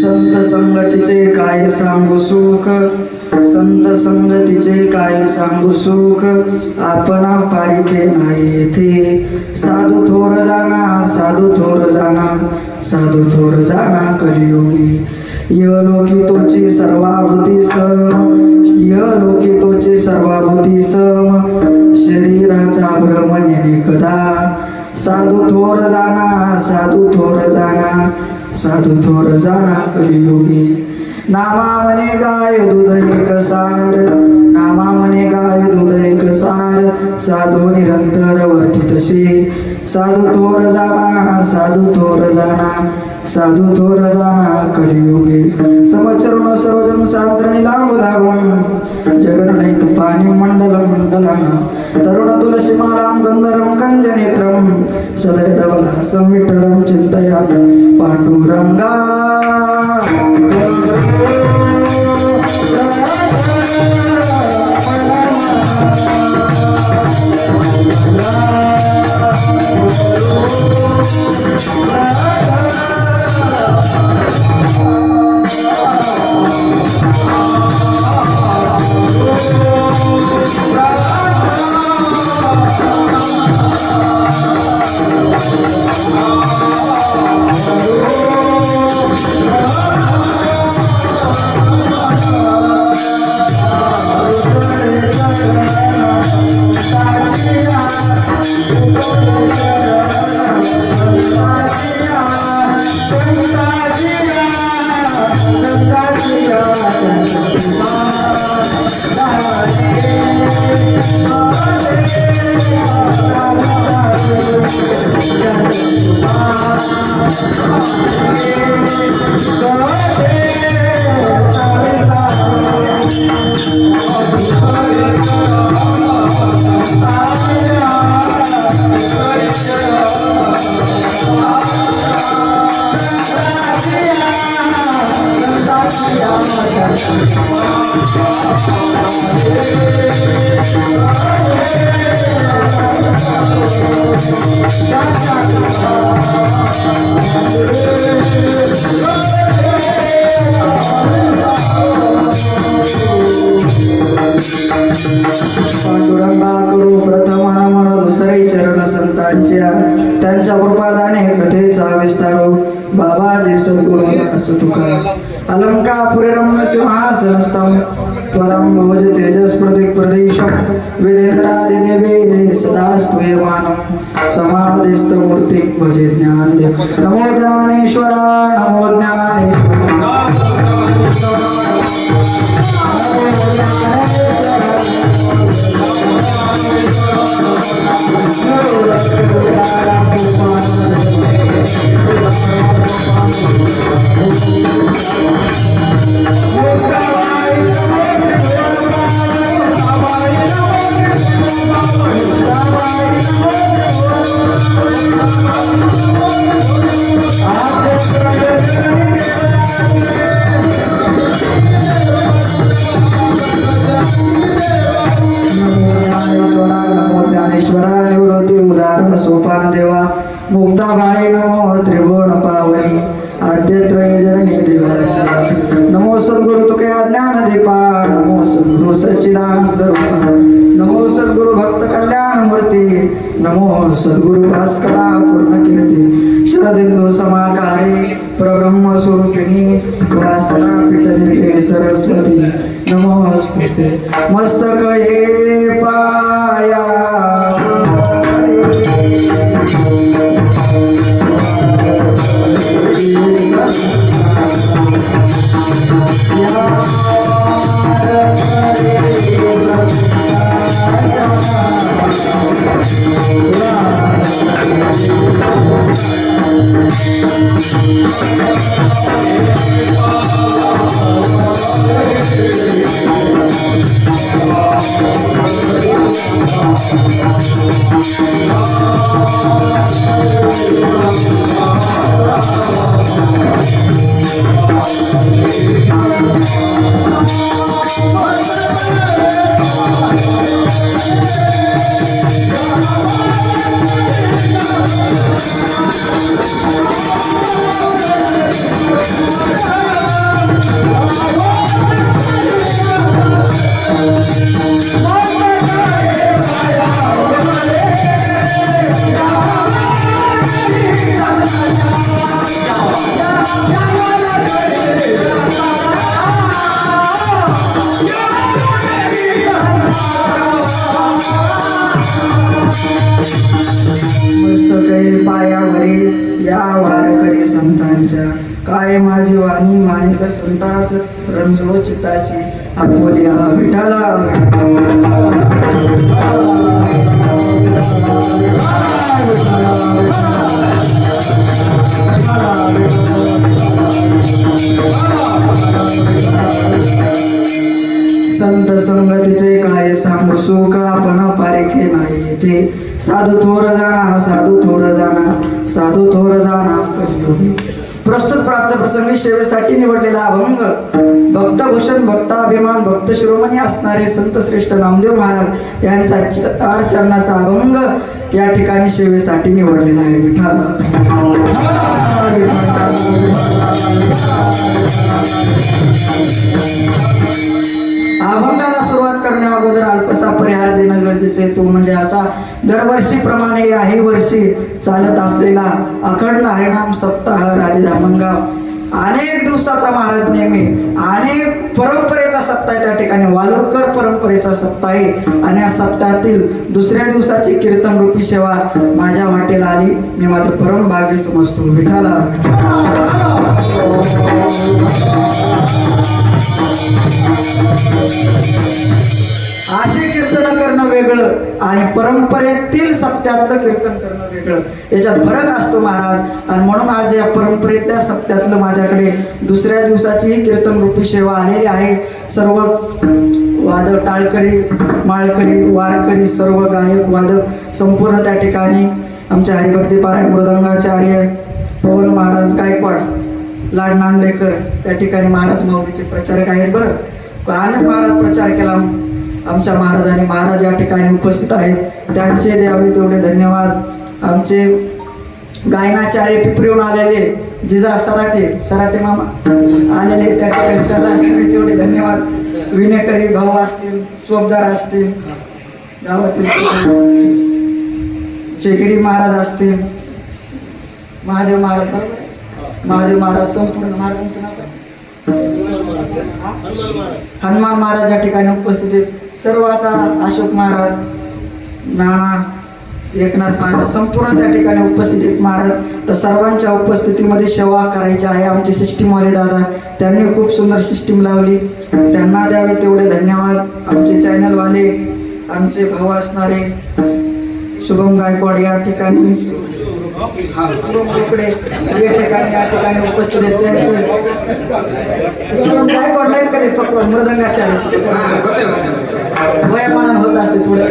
संत संगतीचे काय सांगू सुख, संत संगतीचे काय सांगू सुख, आपणा पारिखे नाही येथे. साधू थोर जाना, साधू थोर जाना, साधू थोर जाना कलियुगी. यलोकी तोची सर्वाभूती सम, यलोकी तोची सर्वाभूती सम, शरीराचा भ्रमणे कदा. साधू थोर जाना, साधू थोर जाना, साधू थोर जाना कलियुगी. नामा म्हणे गाय दूध एक सार, नामा म्हणे गाय दूध एक सार, साधू निरंतर वर्ती तसे. साधू थोर जाना, साधू थोर जाना, साधू थोर जाना कलियुगी. समचरण सर्वजन सांत्रणि लांब धावून, जगन्नैत पाणी मंडल मंडलाना. तरुण तुलसी मालां गंधर्वं कंजनेत्रं, सदैवलासं विठ्ठलं चिन्तयामि पांडुरंगा. पांडुरंगाकडून प्रथम नमन दुसरे चरण संतांच्या, त्यांच्या कृपादाने कथेचा विस्तारो. बाबाजी सद्गुरू दास तुका. अलंकापुरी रम्य सिंहासनस्थं, त्वदं भवज तेजस प्रतीक प्रदेशं, वेदेंद्रादि देवे सदा स्तूयमानं, समाधिस्थ मूर्तिं भजे ज्ञानदेव. नमो ज्ञानेश्वरा, नमो ज्ञानेश्वरा. सोपान देवा. मुक्ताबाई नमो त्रिभुवन पावनी, आद्यत्रय जननी देवाची. नमो सद्गुरु तुकया ज्ञान दीपा, नमो सद्गुरु सच्चिदानंद रूपा, नमो सद्गुरु भक्त कल्याण मूर्ती, नमो सद्गुरु भास्करा पूर्ण कीर्ती. शरदिंदू समाकारे परब्रह्म स्वरूपिणी, वासना पीठ दीर्घे सरस्वती. नमोस्तुते. मस्तक ये पाया Yeah. पायावरी या वारकरी संतांच्या काय माझी वाणी मानिक संतास रंजो चिताशी आपोलिया विठाला संत संगतीचे काय सांगू सुख आपण पारिखे नाही येथे साधू थोर जाणा साधू थोर जाणा साधू थोर जाणा कलियुगी प्रस्तुत प्राप्त प्रसंगी सेवेसाठी निवडलेला अभंग भक्तभूषण भक्ताभिमान भक्त शिरोमणी असणारे संत श्रेष्ठ नामदेव महाराज यांचा 4 चरणाचा अभंग या ठिकाणी सेवेसाठी निवडलेला आहे विठाला अभंगाला सुरुवात करण्या अगोदर अल्पसा परिहार देणं गरजेचे तो म्हणजे असा दरवर्षीप्रमाणे याही वर्षी चालत असलेला अखंड हरिनाम सप्ताह राजेधामणगाव अनेक दिवसाचा महाराज नेहमी अनेक परंपरेचा सप्ताह त्या ठिकाणी वालुरकर परंपरेचा सप्ताह आहे आणि या सप्ताहातील दुसऱ्या दिवसाची कीर्तन रूपी सेवा माझ्या वाटेला आली मी माझं परम भाग्य समजतो विठाला असे कीर्तन करणं वेगळं आणि परंपरेतील सप्त्यातलं कीर्तन करणं वेगळं याच्यात फरक असतो महाराज आणि म्हणून आज या परंपरेतल्या सप्त्यातलं माझ्याकडे दुसऱ्या दिवसाची कीर्तन रूपी सेवा आलेली आहे सर्व वादक टाळकरी माळकरी वारकरी सर्व गायक वादक संपूर्ण त्या ठिकाणी आमच्या हरिभक्ती पारायण मृदंगाचार्य पवन महाराज गायकवाड लाड नांद्रेकर त्या ठिकाणी महाराज माऊलीचे प्रचारक आहेत बरं अनेक महाराज प्रचार केला आमच्या महाराजांनी महाराज या ठिकाणी उपस्थित आहेत त्यांचे द्यावे तेवढे धन्यवाद आमचे गायनाचार्य पिपरीहून आलेले जिजा सराटे मामा आलेले त्या ठिकाणी त्याला द्यावे तेवढे धन्यवाद विनेकरी भाऊ असतील चोपदार असतील गावातील चेगिरी महाराज असतील महादेव महाराज बरोबर महादेव महाराज संपूर्ण महाराजांचं नाव हनुमान महाराज या ठिकाणी उपस्थित आहेत सर्व आता अशोक महाराज नाना एकनाथ महाराज संपूर्ण त्या ठिकाणी उपस्थित आहेत महाराज तर सर्वांच्या उपस्थितीमध्ये सेवा करायची आहे आमचे सिस्टीमवाले दादा त्यांनी खूप सुंदर सिस्टीम लावली त्यांना द्यावे तेवढे धन्यवाद आमचे चॅनलवाले आमचे भाऊ असणारे शुभम गायकवाड या ठिकाणी इकडे जे ठिकाणी या ठिकाणी उपस्थित आहेत त्यांचे शुभम गायकवाड नाहीत कधी फक्त मृदंगाचार्य वयामानान होत असते थोडे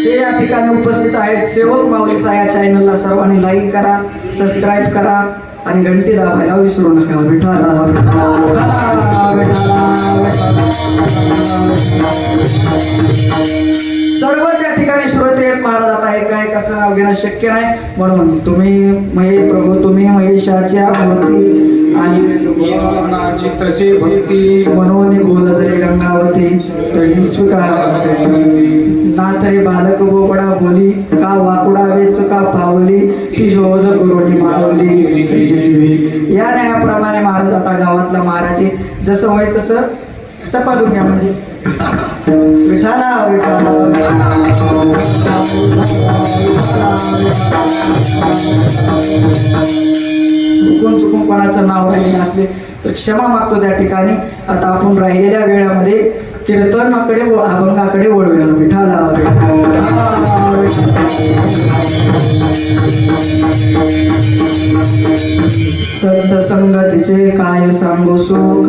ते या ठिकाणी उपस्थित आहेत सेवक माऊलीचा या चॅनलला सर्वांनी लाईक करा सबस्क्राईब करा आणि घंटी दाबायला विसरू नका विठाला सर्व त्या ठिकाणी श्रोते आहेत महाराज आता एकाचं नाव घेणं शक्य नाही म्हणून तुम्ही महेशाच्या मूर्ती आणि तसे भक्ती मनोनी बोल जरी गंगावती तरी स्वीकार ना तरी बालक बोबडा बोली का वाकुडा वेच का पावली ती जोज करुणी मावली या न्यायाप्रमाणे महाराज आता गावातला महाराज जसं होईल तसं सपादून घ्या म्हणजे विठाला चुकून कोणाचं नाव राहिले असले तर क्षमा मागतो त्या ठिकाणी आता आपण राहिलेल्या वेळामध्ये कीर्तनाकडे अभंगाकडे वळूया विठाला संत संगतीचे काय सांगू सुख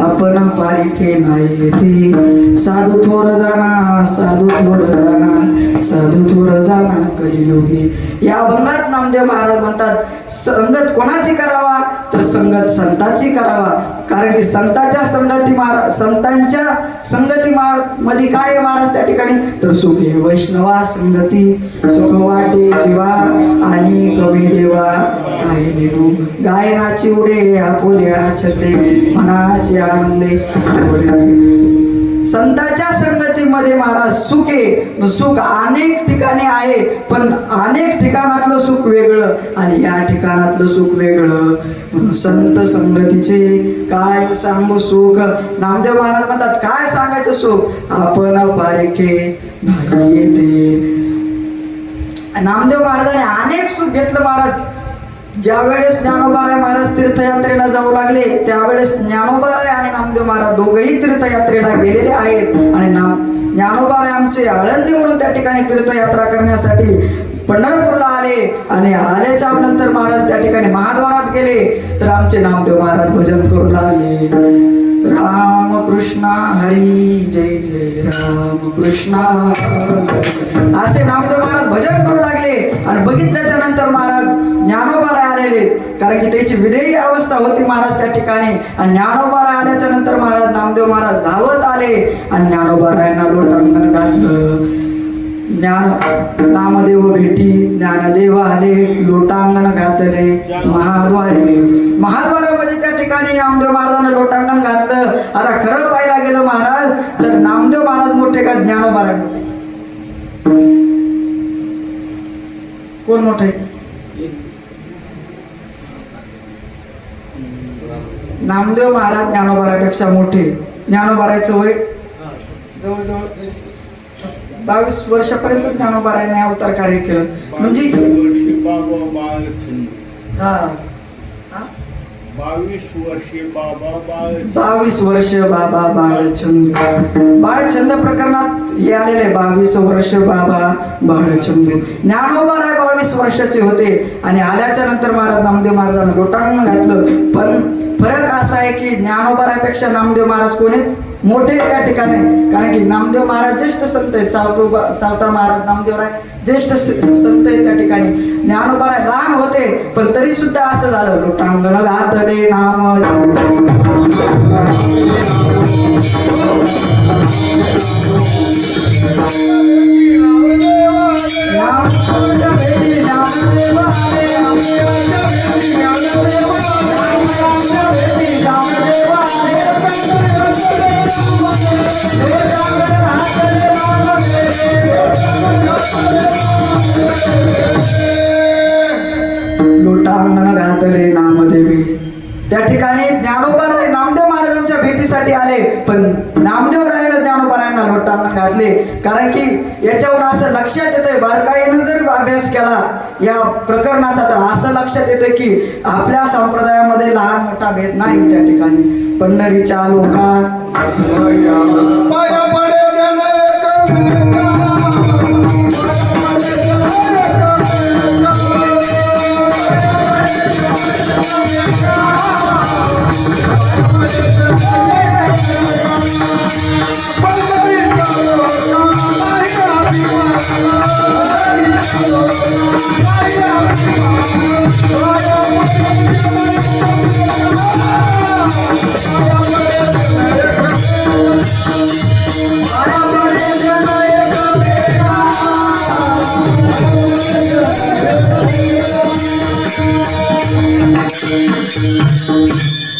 आपण पारिखे नाही येथे साधू थोर जाणा साधू थोर जाणा साधू थोर जाणा कलियुगी. या अभंगात नामदेव महाराज म्हणतात संगत कोणाची करावा तर संगत संताची करावा. कारण की संतांच्या संगती मध्ये काय आहे महाराज त्या ठिकाणी तर सुखे वैष्णवा संगती सुख वाटे जीवा आणि कमी देवा काही नेनू गायनाची उडे आपुल्या छते मनाची आनंदे आवडे. संतांच्या संगतीमध्ये महाराज सुख अनेक ठिकाणी आहे पण अनेक ठिकाणातलं सुख वेगळं आणि या ठिकाणातलं सुख वेगळं. म्हणून संत संगतीचे काय सांगू सुख. नामदेव महाराज म्हणतात काय सांगायचं सुख आपण पारिखे नाही येते. नामदेव महाराजांनी अनेक सुख घेतलं महाराज. ज्या वेळेस ज्ञानोबाराय महाराज तीर्थयात्रेला जाऊ लागले त्यावेळेस ज्ञानोबाराय आणि नामदेव महाराज दोघेही तीर्थयात्रेला गेलेले आहेत. आणि ज्ञानोबाराय आमचे आळंदीवरून त्या ठिकाणी तीर्थयात्रा करण्यासाठी पंढरपूरला आले आणि आल्याच्या नंतर महाराज त्या ठिकाणी महाद्वारात गेले तर आमचे नामदेव महाराज भजन करू लागले. राम कृष्ण हरी जय जय राम कृष्ण असे नामदेव महाराज भजन करू लागले. आणि बघितल्याच्या नंतर महाराज ज्ञानोबाराय आलेले कारण की त्याची विधेयी अवस्था होती महाराज त्या ठिकाणी. आणि ज्ञानोबाराय आल्याच्या नंतर महाराज नामदेव महाराज धावत आले आणि ज्ञानोबारायांना लोटांगण घातलं. नामदेव भेटी ज्ञानदेव आले लोटांगण घातले महाद्वारामध्ये त्या ठिकाणी नामदेव महाराजांना लोटांगण घातलं. आता खरं पाहायला गेलं महाराज तर नामदेव महाराज मोठे का ज्ञानोबाराय मोठे कोण मोठे. नामदेव महाराज ज्ञानोबारापेक्षा मोठे. ज्ञानोबारायचं वय जवळजवळ 22 वर्षापर्यंत ज्ञानोबारायाने अवतार कार्य केलं. म्हणजे 22 वर्ष बाबा बाळचंद. बाळचंद प्रकरणात हे आलेले 22 वर्ष बाबा बाळचंद. ज्ञानोबाराय 22 वर्षाचे होते आणि आल्याच्या नंतर महाराज नामदेव महाराजांना लोटांगण घातलं. पण फरक असा आहे की ज्ञानोबारायपेक्षा नामदेव महाराज कोण आहे मोठे त्या ठिकाणी. कारण की नामदेव महाराज ज्येष्ठ संत आहेत. सावता महाराज नामदेवराय ज्येष्ठ संत आहेत त्या ठिकाणी. ज्ञानोबाराय लहान होते पण तरी सुद्धा असं झालं लोटांगण घातले नाम लोटांगण घातले नामदेवी. त्या ठिकाणी ज्ञानोबाराय नामदेव महाराजांच्या भेटीसाठी आले पण नामदेवरायाने ज्ञानोबारायांना लोटांगण घातले. कारण की याच्यावर असं लक्षात येतंय बारकाईनं जर अभ्यास केला या प्रकरणाचा तर असं लक्षात येतं की आपल्या संप्रदायामध्ये लहान मोठा भेद नाही. त्या ठिकाणी पंढरीच्या लोका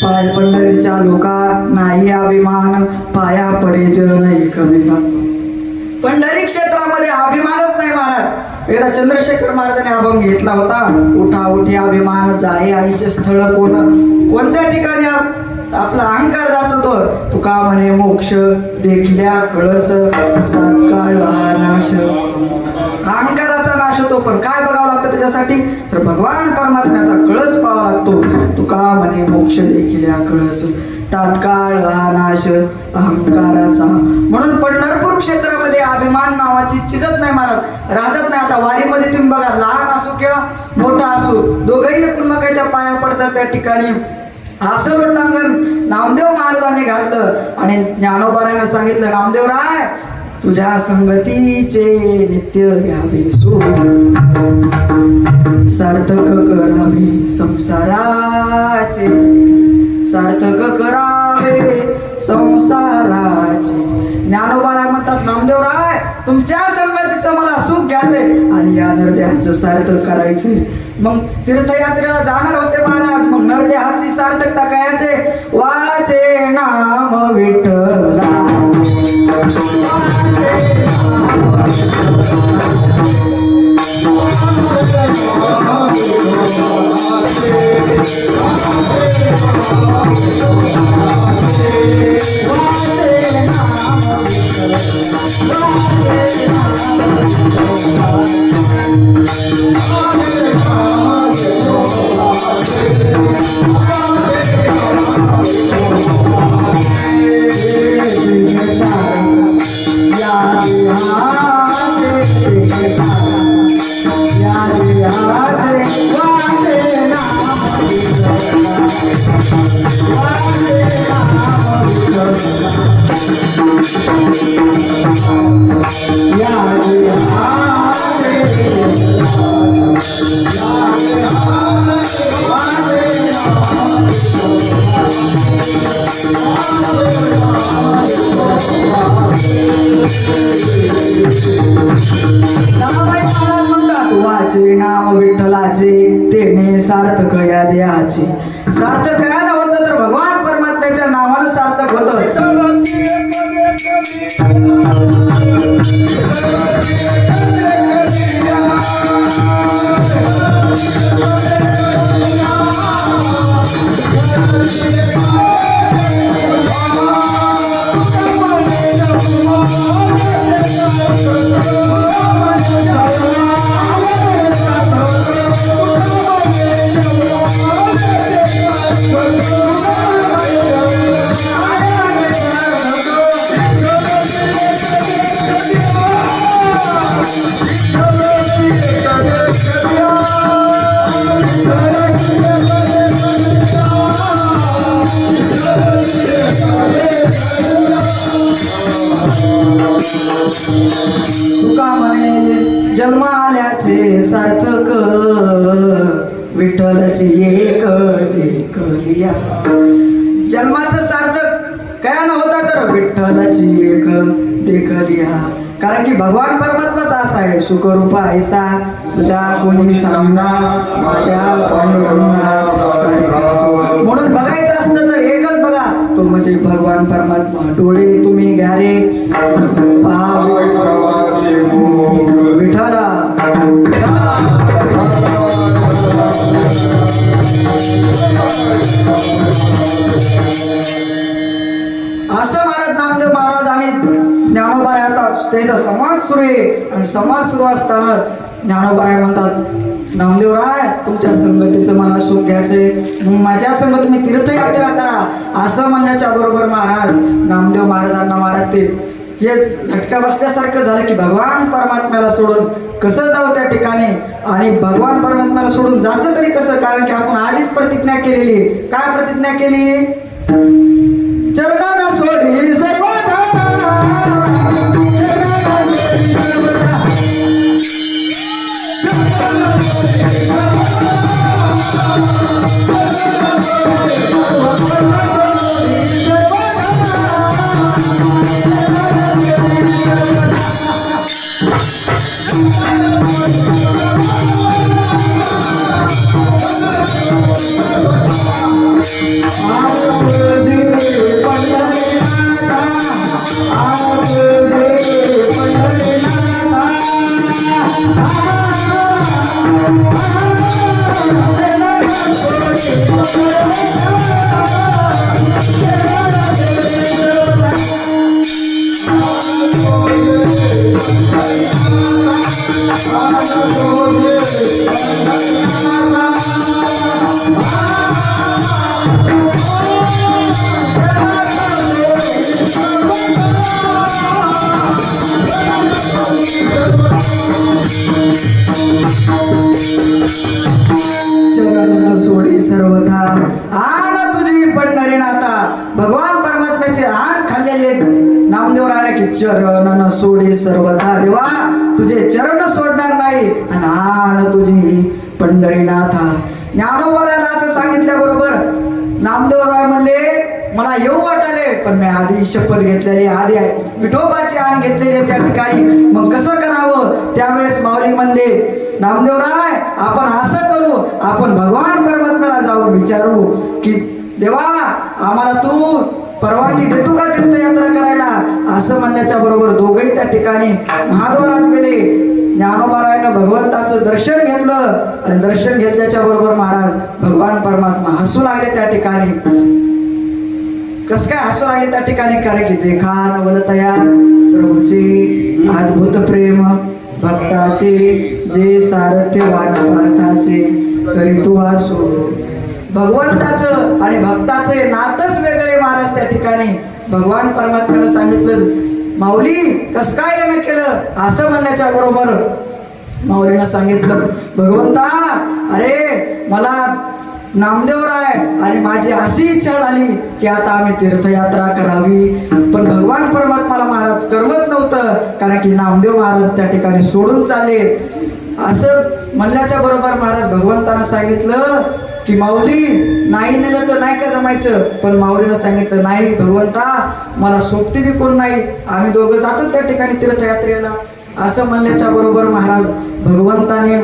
पाय पंढरीच्या लोका नाही अभिमान पाया पडे जन एकमेका. पंढरी क्षेत्रामध्ये अभिमानच नाही महाराज. एकदा चंद्रशेखर महाराजांनी अभंग घेतला होता उठा उठी अभिमान जाय आयुष्य स्थळ कोणत्या ठिकाणी आपला अहंकार जात होतो. तुका म्हणे मोक्ष देखल्या कळस तात्काळ हा नाश. अहंकाराचा नाश होतो पण काय बघावं लागतं त्याच्यासाठी तर भगवान परमात्म्याचा कळस पाहावा लागतो. तुका म्हणे मोक्ष देखील कळस तात्काळ हा नाश अहंकाराचा. म्हणून पंढरपूर क्षेत्रामध्ये अभिमान नावाची चिजत नाही महाराज राहत नाही. आता वारीमध्ये तुम्ही बघा लहान असो किंवा मोठा असो दोघंही एकमेकांच्या पाया पडतात त्या ठिकाणी. असं लोटांगण नामदेव महाराजांनी घातलं आणि ज्ञानोबाराने सांगितलं, नामदेवराय तुझ्या संगतीचे नित्य घ्यावे सुख, सार्थक करावे संसाराचे, सार्थक करावे संसाराचे. ज्ञानोबाराय म्हणतात, नामदेवराय तुमच्या संगतीचं मला सुख घ्यायचंय आणि या नरदेहाचं सार्थक करायचंय. मग तीर्थयात्रेला जाणार होते महाराज. मग नरदेहाची सार्थकता करायचे. वाचे नाम विठ्ठला, वाचे नाम विठ्ठलाचे तेने सार्थक या देहाचे. सार्थक काय होतं तर भगवान परमात्म्याच्या नावानं सार्थक होतं. तुका म्हणे जन्म आल्याचे सार्थक, विठ्ठलची एक देखलिया. जन्माचं सार्थक काय नव्हता तर विठ्ठलाची एक देखलिया. कारण की भगवान परमात्माच असा आहे, सुखरूपा ऐसा तुझ्या कोणी सांगा माझ्या पांडुरंगा. म्हणून बघायचं असतं तर एकच बघा, तो म्हणजे भगवान परमात्मा. डोळे तुम्ही घ्या रे पहा विठ्ठला. असं महाराज नामदेव महाराज आणि ज्ञानोबाराय आता त्याचा समाज सुरू आहे. आणि समाज सुरू असताना ज्ञानोबाराय म्हणतात, नामदेवराय तुमच्या संगतीचं मला सुख घ्यायचंय, मग माझ्या संग तुम्ही तीर्थयात्रा करा. असं म्हणण्याच्या बरोबर महाराज नामदेव महाराजांना महाराज ते हेच झटका बसल्यासारखं झालं की भगवान परमात्म्याला सोडून कसं जाऊ त्या ठिकाणी. आणि भगवान परमात्म्याला सोडून जायचं तरी कसं, कारण की आपण आधीच प्रतिज्ञा केलेली. काय प्रतिज्ञा केली? चरणाला सोडी सर्वथा, चरण सोडी सर्वथा आण तुझी पंढरी नाथा. चरण न सोडे सर्वथा देवा, तुझे चरण सोडणार नाही आणि आण तुझी पंढरीनाथा. ज्ञानोबाला असं सांगितल्याबरोबर नामदेवराय म्हणले मला येऊ वाटाले, पण मी आधी शपथ घेतलेली, आधी विठोबाची आण घेतलेली आहे त्या ठिकाणी, मग कसं करावं. त्यावेळेस माऊली म्हणले नामदेवराय आपण असं करू, आपण भगवान परमात्म्याला जाऊन विचारू की देवा आम्हाला तू परवानगी देतो का तीर्थयात्रा करायला. असं म्हणल्याच्या बरोबर दोघेही त्या ठिकाणी महाद्वारात गेले. ज्ञानोबारायनं भगवंताचं दर्शन घेतलं आणि दर्शन घेतल्याच्या बरोबर महाराज भगवान परमात्मा हसू लागले त्या ठिकाणी. कस काय हसू लागले त्या ठिकाणी, कारण की देखा नवलतया प्रभूचे अद्भुत प्रेम भक्ताचे, जे सारथ्यवान पार्थाचे करी तू असो. भगवंताचं आणि भक्ताचे नातच वेगळे महाराज त्या ठिकाणी. भगवान परमात्म्यानं सांगितलं माऊली कस काय येणं केलं. असं म्हणण्याच्या बरोबर माऊलीनं सांगितलं भगवंता अरे मला नामदेवराय आणि माझी अशी इच्छा झाली की आता आम्ही तीर्थयात्रा करावी, पण भगवान परमात्माला महाराज करमत नव्हतं, कारण की नामदेव महाराज त्या ठिकाणी सोडून चालले. असं म्हणल्याच्या बरोबर महाराज भगवंतानं सांगितलं की माऊली नाही नेलं तर नाही का जमायचं. पण माऊलीनं सांगितलं नाही भगवंता मला सोबती बी कोण नाही, आम्ही दोघं जातो त्या ठिकाणी तीर्थयात्रेला. असं म्हणल्याच्या बरोबर महाराज भगवंताने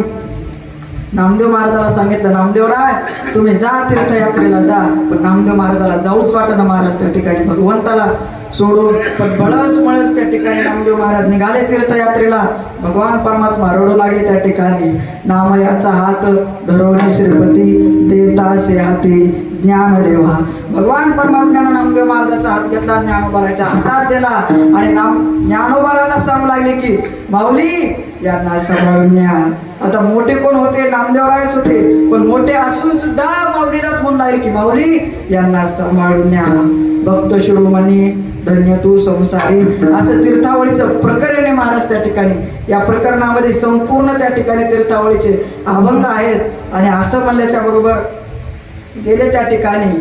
नामदेव महाराजाला सांगितलं नामदेवराय तुम्ही जा तीर्थयात्रेला जा. पण नामदेव महाराजाला जाऊच वाटणं महाराज त्या ठिकाणी भगवंताला सोडून. पण बळच मळच त्या ठिकाणी नामदेव महाराज निघाले तीर्थयात्रेला. भगवान परमात्मा रडू लागले त्या ठिकाणी. नामयाचा हात धरवणे श्रीपती देतासे हाती ज्ञानदेवा. भगवान परमात्म्यानं नामदेव महाराजाचा हात घेतला, ज्ञानोबाराच्या हातात दिला आणि ज्ञानोबाराला सांगू लागले की माऊली यांना सांभाळून न्या. आता मोठे कोण होते नामदेवरायच होते, पण मोठे असून सुद्धा माऊलीलाच म्हणून लागले की माऊली यांना सांभाळून न्या. भक्त शिरोमणी धन्य तू संसारी. असं तीर्थावळीचं प्रकरण आहे महाराज त्या ठिकाणी. या प्रकरणामध्ये संपूर्ण त्या ठिकाणी तीर्थावळीचे अभंग आहेत. आणि असं म्हणल्याच्या बरोबर गेले त्या ठिकाणी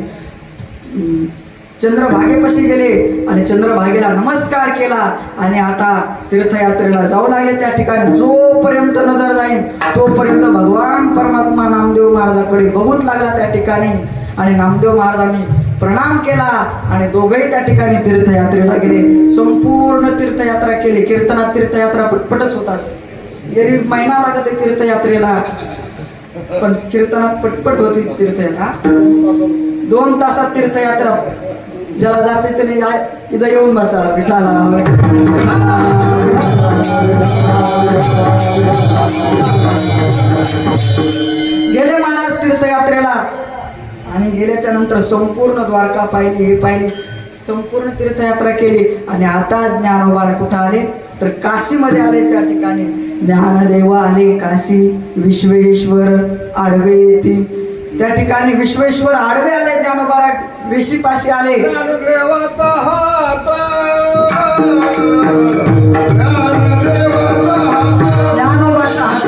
चंद्रभागेपाशी गेले आणि चंद्रभागेला नमस्कार केला आणि आता तीर्थयात्रेला जाऊ लागले त्या ठिकाणी. जोपर्यंत नजर जाईल तोपर्यंत भगवान परमात्मा नामदेव महाराजाकडे बघूच लागला त्या ठिकाणी. आणि नामदेव महाराजांनी प्रणाम केला आणि दोघंही त्या ठिकाणी तीर्थयात्रेला गेले. संपूर्ण तीर्थयात्रा केली. कीर्तनात तीर्थयात्रा पटपटच होत असते. एरवी महिना लागत आहे तीर्थयात्रेला, पण कीर्तनात पटपट होती तीर्थयात्रा. 2 तासात तीर्थयात्रा. ज्याला जाते त्याने इथं येऊन बसा विठाला. गेले महाराज तीर्थयात्रेला आणि गेल्याच्या नंतर संपूर्ण द्वारका पाहिली, हे पाहिली, संपूर्ण तीर्थयात्रा केली. आणि आता ज्ञानोबा कुठं आले तर काशीमध्ये आले. त्या ठिकाणी ज्ञानदेव आले काशी. विश्वेश्वर आडवे येते त्या ठिकाणी विश्वेश्वर आडवे आले. ज्ञानोबा वेशीपाशी आले. ज्ञानदेवाचा हात ज्ञानोबाचा हात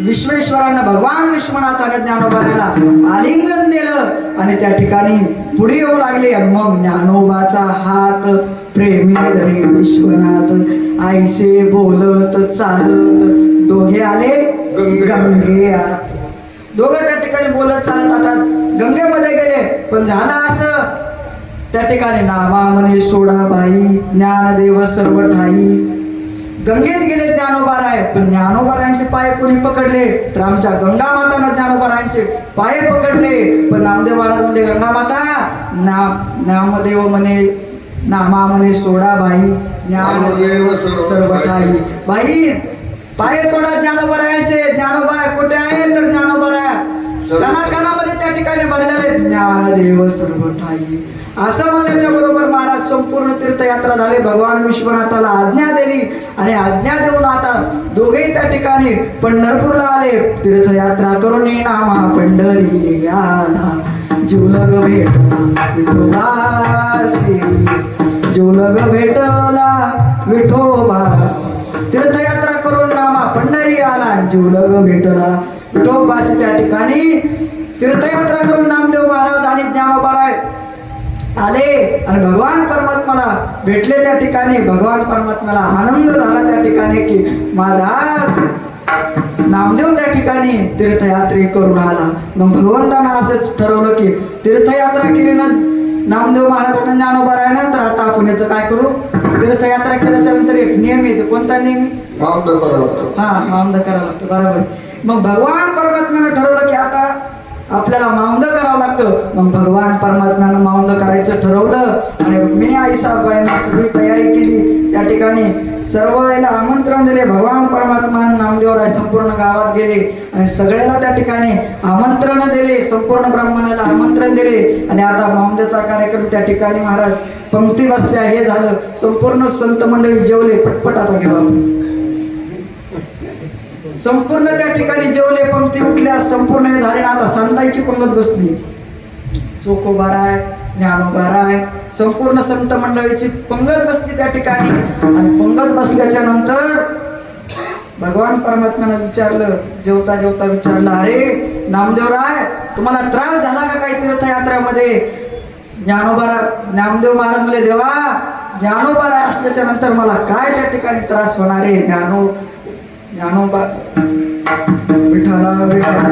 विश्वेश्वरानं भगवान विश्वनाथाने ज्ञानोबाला आलिंगन दिलं आणि त्या ठिकाणी पुढे येऊ लागले. मग ज्ञानोबाचा हात प्रेमी धरे विश्वनाथ. आईसे बोलत चालत दोघे आले गंगेत. दोघं त्या ठिकाणी बोलत चालत आता गंगेमध्ये गेले. पण झालं असं त्या ठिकाणी नामा म्हणे सोडाबाई ज्ञानदेव सर्व ठाई. गंगेत गेले ज्ञानोबाराय. पण ज्ञानोबारायांचे पाय कोणी पकडले तर आमच्या गंगा मातानं ज्ञानोबारायांचे पाय पकडले. पण नामदेव महाराज म्हणजे गंगा माता नामदेव म्हणे नामा म्हणे सोडा बाई ज्ञान ज्ञानदेव सर्व ठाई. बाई पाय सोडा ज्ञानोबरायाचे. ज्ञानोबराय कुठे आहे तर ज्ञानोबराया कणाकणामध्ये त्या ठिकाणी भरलेले ज्ञानदेव सर्व ठाई. असं म्हणण्याच्या बरोबर महाराज संपूर्ण तीर्थयात्रा झाली. भगवान विश्वनाथाला आज्ञा दिली आणि आज्ञा देऊन आता दोघेही त्या ठिकाणी पंढरपूरला आले. तीर्थयात्रा करून नामा पंढरी आला जीवलग भेटला विठोबासी. जीवलग भेटला विठोबासी. तीर्थयात्रा करून नामा पंढरी आला जीवलग भेटला विठोबासी. त्या ठिकाणी तीर्थयात्रा करून नामदेव महाराज आणि ज्ञानोबाराय आले आणि भगवान परमात्माला भेटले. त्या ठिकाणी भगवान परमात्म्याला आनंद झाला त्या ठिकाणी की माझा नामदेव त्या ठिकाणी तीर्थयात्रे करून आला. मग भगवंतांना असंच ठरवलं की तीर्थयात्रा केली ना नामदेव महाराजांना ज्ञानोबारायनं तर आता आपण याचं काय करू. तीर्थयात्रा केल्याच्या नंतर एक नियम येतो. कोणता नियम? मामद करावं लागतं. हा मामद करावं लागतं. बरोबर. मग भगवान परमात्म्यानं ठरवलं की आता आपल्याला मावंद करावं लागतं. मग भगवान परमात्म्यानं मावंद करायचं ठरवलं आणि रुक्मिणी आई साहेबांनी सगळी तयारी केली. त्या ठिकाणी सर्व याला आमंत्रण दिले. भगवान परमात्मा नामदेवराय संपूर्ण गावात गेले आणि सगळ्याला त्या ठिकाणी आमंत्रण दिले. संपूर्ण ब्राह्मणाला आमंत्रण दिले आणि आता मावंदाचा कार्यक्रम त्या ठिकाणी महाराज पंक्ती बसल्या. हे झालं. संपूर्ण संत मंडळी जेवले. पटपट आता घेऊ आपण. संपूर्ण त्या ठिकाणी जेवले. पंक्ती उठल्या. संपूर्ण हे झाले. आता संतांची पंगत बसली. चोखोबाराय ज्ञानोबाराय संपूर्ण संत मंडळीची पंगत बसली त्या ठिकाणी. आणि पंगत बसल्याच्या नंतर भगवान परमात्म्यानं विचारलं. जेवता जेवता विचारलं अरे नामदेवराय तुम्हाला त्रास झाला का काही तीर्थयात्रामध्ये? नामदेव महाराज म्हणले देवा ज्ञानोबाराय असल्याच्या नंतर मला काय त्या ठिकाणी त्रास होणार आहे? ज्ञानोबा विठाला विठाला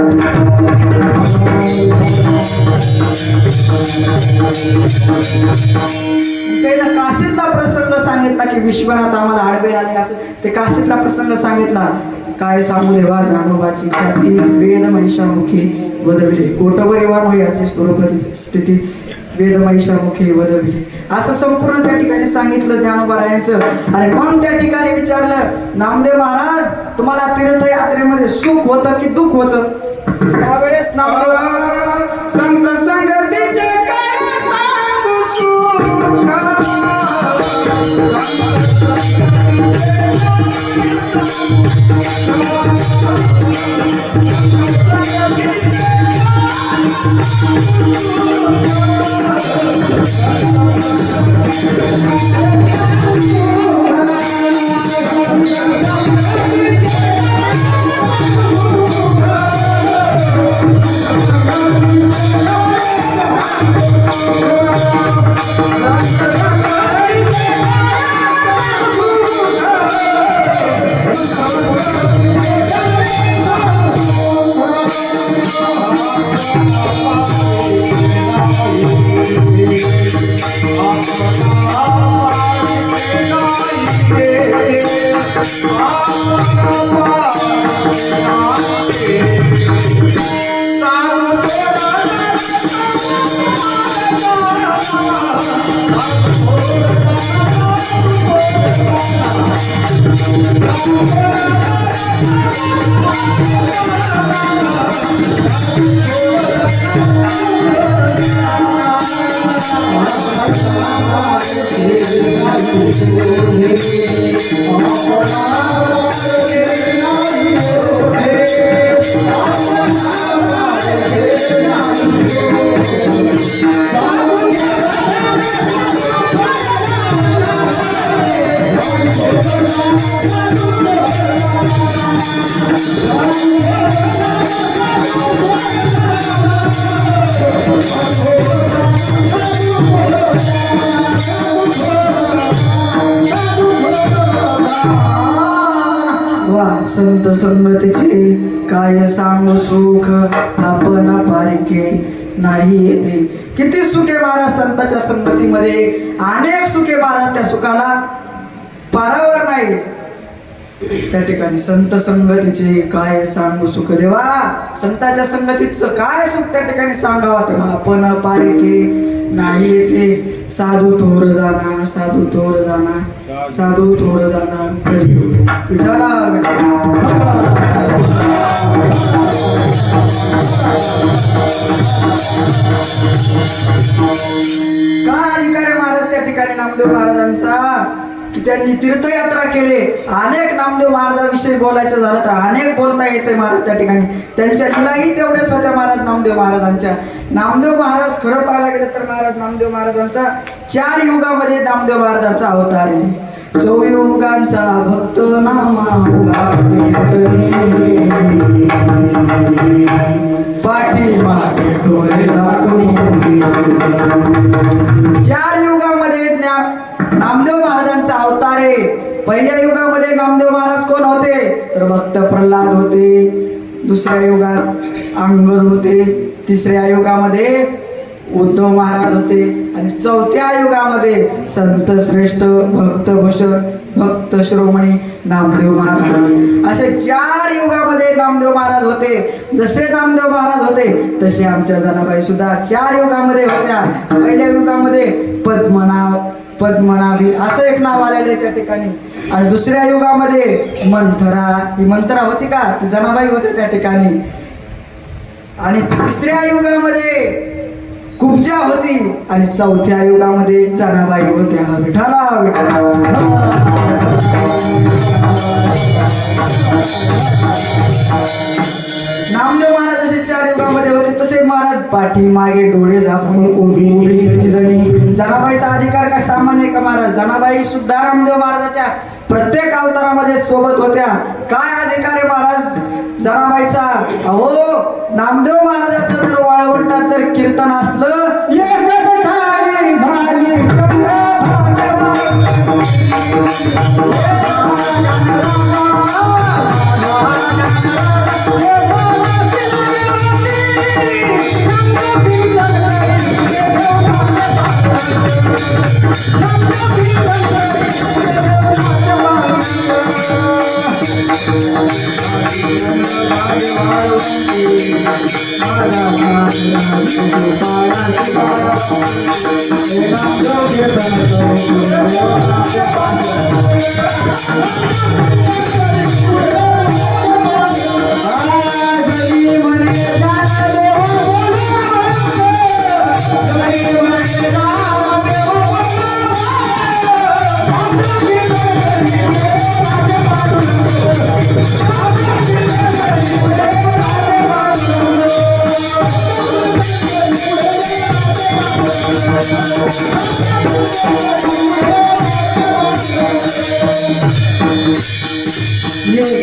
त्याला काशीतला प्रसंग सांगितला की विश्वनाथ आम्हाला आडवे आले. असं ते काशीतला प्रसंग सांगितला. काय सांगू देवा ज्ञानोबाची ख्याती वेद महिषामुखी वदविले. कोटपरिवार हो याची स्वरूपाची स्थिती वेद महिषामुखी वदविले. असं संपूर्ण त्या ठिकाणी सांगितलं ज्ञानोबारायांचं. आणि मग त्या ठिकाणी विचारलं नामदेव महाराज तुम्हाला तीर्थयात्रेमध्ये सुख होतं की दुःख होतं? त्यावेळेस नामदेव संग संगतीचे काय सांगू सुख. वा संत संगतीचे काय सांगू सुख आपण पारिके नाही येते. किती सुखे महाराज संतांच्या संगतीमध्ये. अनेक सुखे महाराज त्या सुखाला पारावर नाही. त्या ठिकाणी संत संगतीचे काय सांगू सुख देवा संतांच्या संगतीचं काय सुख त्या ठिकाणी सांगावं तर आपण पारिके नाही येथे साधू थोर जाना साधू थोर जाना साधू थोर जाना कलियुग विठाला काय अधिकार आहे महाराज त्या ठिकाणी नामदेव महाराजांचा की त्यांनी तीर्थयात्रा केले. अनेक नामदेव महाराजांविषयी बोलायचं झालं तर अनेक बोलता येते महाराज त्या ठिकाणी. त्यांच्या लीलाही तेवढ्याच होत्या महाराज नामदेव महाराजांच्या. नामदेव महाराज खरं पाहायला गेलं तर महाराज नामदेव महाराजांचा 4 युगामध्ये नामदेव महाराजांचा अवतार आहे. चौयुगांचा भक्त नामा उभा कीर्तनी पाठी मागे डोळे दाखवून 4 युगामध्ये नामदेव महाराजांचा अवतार आहे. पहिल्या युगामध्ये नामदेव महाराज कोण होते तर भक्त प्रल्हाद होते. दुसऱ्या युगात अंगद होते. तिसऱ्या युगामध्ये उद्धव महाराज होते आणि चौथ्या युगामध्ये संत श्रेष्ठ भक्तभूषण भक्त श्रोमणी नामदेव महाराज असे 4 युगामध्ये नामदेव महाराज होते. जसे नामदेव महाराज होते तसे आमच्या जनाबाई सुद्धा 4 युगामध्ये होत्या. पहिल्या युगामध्ये पद्मनाभी असं एक नाव आलेलं आहे त्या ठिकाणी. आणि दुसऱ्या युगामध्ये मंथरा ही मंथरा होती का ती जनाबाई होते त्या ठिकाणी. आणि तिसऱ्या युगामध्ये कुब्जा होती आणि चौथ्या युगामध्ये जनाबाई होत्या. विठाला विठाला नामदेव महाराज जसे 4 युगामध्ये होते तसे महाराज पाठी मागे डोळे झाकून उभी ती जणी. जनाबाईचा अधिकार काय सामान्य का महाराज. जनाबाई सुद्धा नामदेव महाराजाच्या प्रत्येक अवतारामध्ये सोबत होत्या. काय अधिकार आहे महाराज जनाबाईचा. अहो नामदेव महाराजाचं जर वाळवंटात जर कीर्तन असलं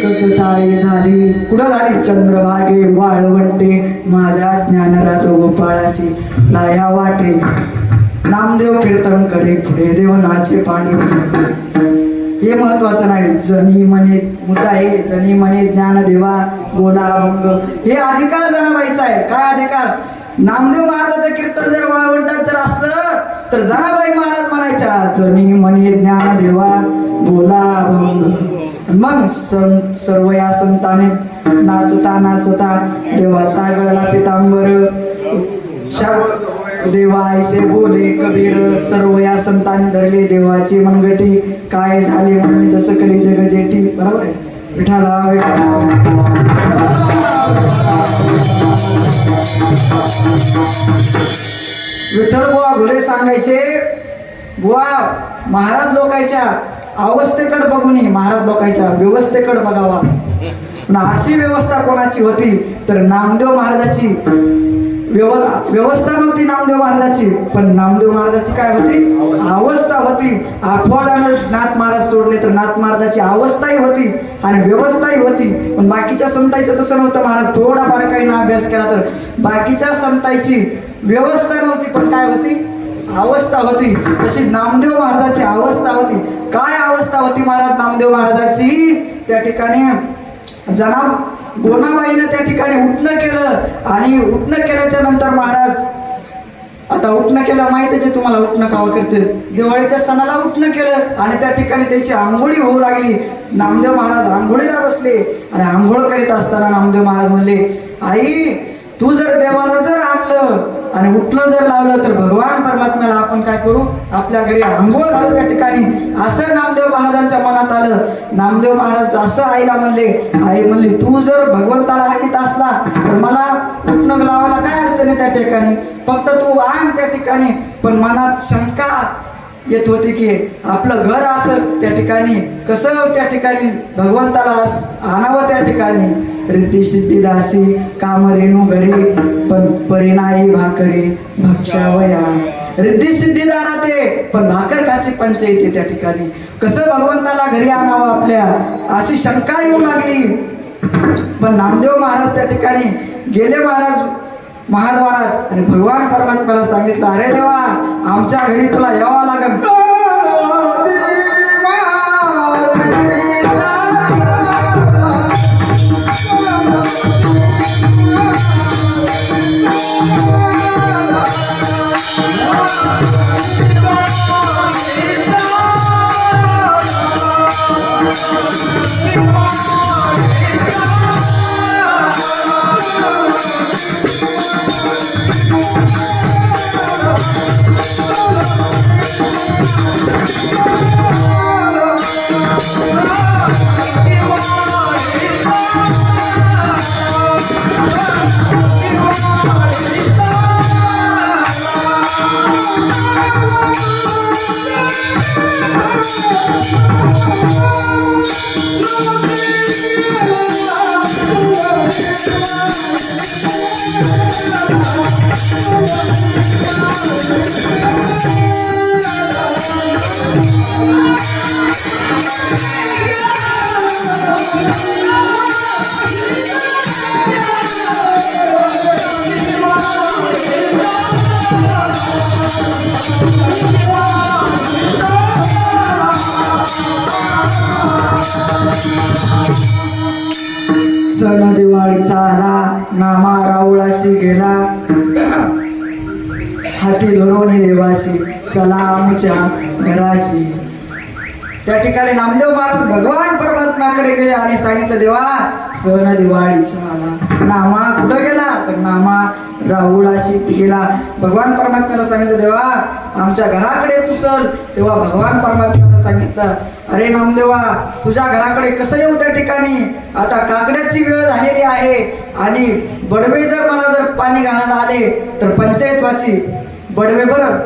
एकच टाळी झाली कुठं झाली चंद्रभागे वाळवंटे माझ्या ज्ञानराज गोपाळाशी लाया वाटे. नामदेव कीर्तन करे पुढे देव नाचे पाणी. हे महत्वाचं नाही. जनी म्हणे मुद्दा आहे जनी म्हणे ज्ञानदेवा बोला अभंग हे अधिकार जनाबाईचा आहे. काय अधिकार. नामदेव महाराजाचं कीर्तन जर वाळवंटात जर असलं तर जनाबाई महाराज म्हणायच्या जनी म्हणे ज्ञानदेवा बोला अभंग. मग सर्व या संताने नाचता नाचता देवाचा गळला पितांबर देवा ऐसे बोले कबीर. सर्व या संतांनी धरले देवाची मनगटी काय झाले म्हणून जसं कली जग जेठी. बरोबर आहे. विठाला विठाला विठ्ठल बुवा घोले सांगायचे बुवा महाराज लोकांच्या अवस्थेकडे बघून महाराज लोकांच्या व्यवस्थेकडे बघावा. अशी व्यवस्था कोणाची होती तर नामदेव महाराजाची व्यवस्था नव्हती नामदेव महाराजाची. पण नामदेव महाराजाची काय होती अवस्था होती. आठवड्यानं नाथ महाराज सोडले तर नाथ महाराजाची अवस्थाही होती आणि व्यवस्थाही होती. पण बाकीच्या संतांचं तसं नव्हतं महाराज. थोडा बारकाईनं अभ्यास केला तर बाकीच्या संतांची व्यवस्था नव्हती पण काय होती अवस्था होती. तशी नामदेव महाराजाची अवस्था होती. काय अवस्था होती महाराज नामदेव महाराजाची. त्या ठिकाणी गोनाबाईनं त्या ठिकाणी उठणं केलं आणि उठणं केल्याच्या नंतर महाराज आता उठणं केलं माहितीच आहे तुम्हाला. उठणं कावं करते दिवाळीच्या सणाला उठणं केलं आणि त्या ठिकाणी त्याची आंघोळी होऊ लागली. नामदेव महाराज आंघोळीला बसले आणि आंघोळ करीत असताना नामदेव महाराज म्हणले आई तू जर देवाला जर आणलं आणि उठणं जर लावलं तर भगवान परमात्म्याला आपण काय करू, आपल्या घरी आंघोळ घालू त्या ठिकाणी, असं नामदेव महाराजांच्या मनात आलं. नामदेव महाराज असं आईला म्हणले, आई म्हणली तू जर भगवंताला हानीत असला तर मला उठणं लावायला काय अडचण आहे त्या ठिकाणी, फक्त तू आण त्या ठिकाणी. पण मनात शंका येत होती की आपलं घर असं त्या ठिकाणी कसं त्या ठिकाणी भगवंताला आणावं त्या ठिकाणी. रिद्धी सिद्धी दासी कामधेनू घरी पण परिणाई भाकरी भक्षावया. रिद्धी सिद्धी दारात आहे पण भाकर खाची पंचायती त्या ठिकाणी. कसं भगवंताला घरी आणावं आपल्या अशी शंका येऊ लागली. पण नामदेव महाराज त्या ठिकाणी गेले महाराज महाद्वारात आणि भगवान परमात्म्याला सांगितलं, अरे देवा आमच्या घरी तुला यावं लागेल. सण दिवाळीचा आला, नामा राऊळाशी गेला, हाती धरून देवाशी चला आमच्या घराशी. त्या ठिकाणी नामदेव महाराज भगवान परमात्म्याकडे गेले आणि सांगितलं, देवा सण दिवाळीचा आला. नामा कुठं गेला तर नामा राहुळाशी गेला. भगवान परमात्म्याला सांगितलं, देवा आमच्या घराकडे तू चल. तेव्हा भगवान परमात्म्याला सांगितलं, अरे नामदेवा तुझ्या घराकडे कसं येऊ त्या ठिकाणी, आता काकड्याची वेळ झालेली आहे आणि बडवे जर मला जर पाणी घालायला आले तर पंचायत व्हायची. बडवे बरं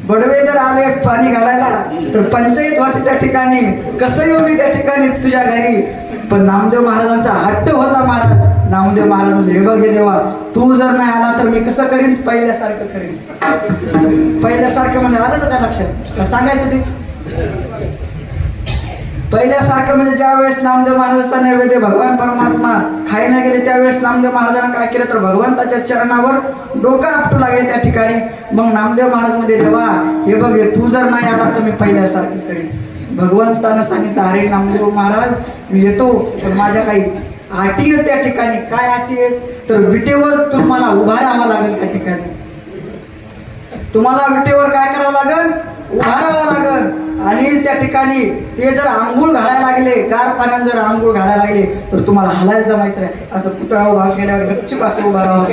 बडवे जर आले पाणी घालायला तर पंचायत व्हायची त्या ठिकाणी. कसं येऊ मी त्या ठिकाणी तुझ्या घरी. पण नामदेव महाराजांचा हट्ट होता महाराज. नामदेव महाराज म्हणले, हे बघ हे देवा तू जर नाही आला तर मी कसं करीन, पहिल्यासारखं करीन. पहिल्यासारखं म्हणजे आलं का लक्षात का सांगायचं ते. पहिल्यासारखं म्हणजे ज्या वेळेस नामदेव महाराजांचा नैवेद्य भगवान परमात्मा खायला गेले त्यावेळेस नामदेव महाराजांना काय केलं तर भगवंताच्या चरणावर डोकं आपटू लागले त्या ठिकाणी. मग नामदेव महाराज म्हणजे देवा हे बघ तू जर नाही आला तर मी पहिल्यासारखं करीन. भगवंतानं सांगितलं, अरे नामदेव महाराज मी येतो पण माझ्या काही अटी आहेत त्या ठिकाणी. काय अटी आहेत तर विटेवर तुम्हाला उभा राहावं लागेल त्या ठिकाणी. तुम्हाला विटेवर काय करावं लागेल, उभा राहावं लागेल. आणि त्या ठिकाणी ते जर आंघोळ घालायला लागले, गार पाण्यात जर आंघोळ घालायला लागले तर तुम्हाला हलायला जमायचं नाही. असं पुतळा उभा केल्यावर गपचूप असं उभा राहावं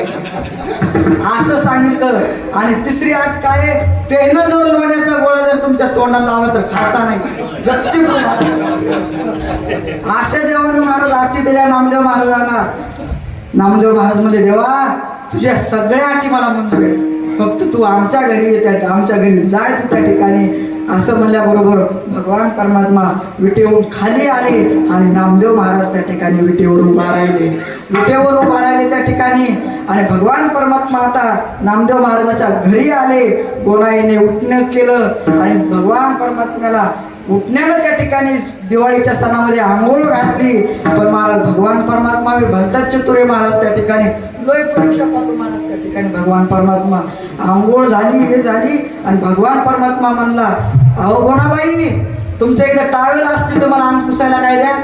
असं सांगितलं. आणि तिसरी अट काय, तेनं जर लोण्याचा गोळा जर तुमच्या तोंडाला लावला तर खायचा नाही, गपचूप. अशा देवाने महाराज अटी दिल्या नामदेव महाराजांना. नामदेव महाराज म्हणले, देवा तुझ्या सगळ्या अटी मला मंजूर आहे, फक्त तू आमच्या घरी ये, आमच्या घरी जाय तू त्या ठिकाणी. असं म्हणल्याबरोबर भगवान परमात्मा विटेवरून खाली आले आणि नामदेव महाराज त्या ठिकाणी विटेवर उभा राहिले. विटेवर उभा राहिले त्या ठिकाणी. आणि भगवान परमात्मा आता नामदेव महाराजाच्या घरी आले. गोणाईने उठणं केलं आणि भगवान परमात्म्याला उठण्यानं त्या ठिकाणी दिवाळीच्या सणामध्ये आंघोळ घातली. पण महाराज भगवान परमात्मा भलताच चतुरे महाराज त्या ठिकाणी लोय परीक्षा पाहतो महाराज त्या ठिकाणी. भगवान परमात्मा आंघोळ झाली हे झाली आणि भगवान परमात्मा म्हणला, अहो गोणाबाई तुमच्या इथं टावेल असते तर मला अंग पुसायला काय द्या,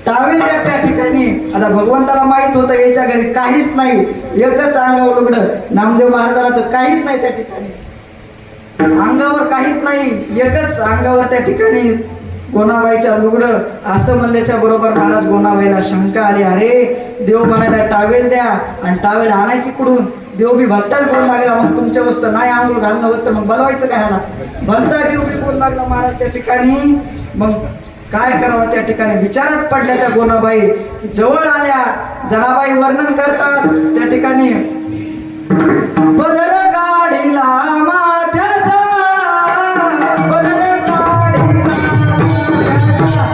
टावेल द्या त्या ठिकाणी. आता भगवंताला माहित होतं याच्या घरी काहीच नाही, एकच अंगावर लुगडं. नामदेव महाराजाला तर काहीच नाही त्या ठिकाणी, अंगावर काहीच नाही, एकच अंगावर त्या ठिकाणी गोणाबाईच्या लुगडं. असं म्हणल्याच्या बरोबर महाराज गोणाबाईला शंका आली, अरे देव म्हणायला टावेल द्या आणि टावेल आणायची कुठून. देव बी भलताच बोल लागला. मग तुमच्या वस्त नाही आंघोळ घालणं होत तर मग बोलवायचं काय ह्याला. भलता देव बी बोल लागला महाराज त्या ठिकाणी. मग काय करावं त्या ठिकाणी विचारात पडल्या त्या गोनाबाई. जवळ आल्या, जनाबाई वर्णन करतात त्या ठिकाणी. पदर काढिला माथ्याचा, पदर काढिला माथ्याचा.